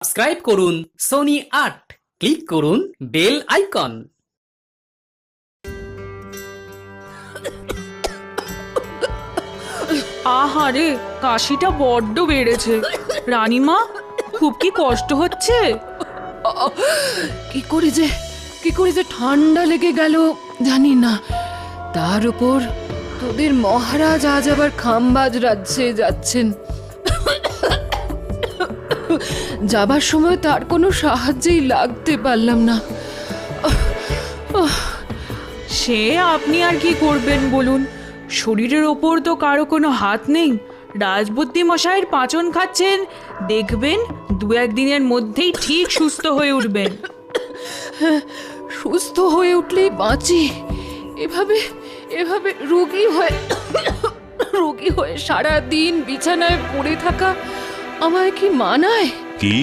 Subscribe করুন Sony ৮, click করুন bell icon. আহারে, কাশিটা বড্ড বেড়েছে। রানীমা, খুব কি কষ্ট হচ্ছে? কি করে যে ঠান্ডা লেগে গেল জানি না। তার উপর তোদের মহারাজ আজ আবার খামবাজ রাজ্যে যাচ্ছেন। যাবার সময় তার কোনো সাহায্যেই লাগতে পারলাম না। সে আপনি আর কি করবেন বলুন? শরীরের ওপর তো কারো কোনো হাত নেই। রাজবুদ্ধি মশাইয়ের পাঁচন খাচ্ছেন, দেখবেন ২-১ দিনের মধ্যেই ঠিক সুস্থ হয়ে উঠবেন। সুস্থ হয়ে উঠলেই বাঁচি। এভাবে এভাবে রোগী হয়ে সারা দিন বিছানায় পড়ে থাকা আমায় কি মানায়? কি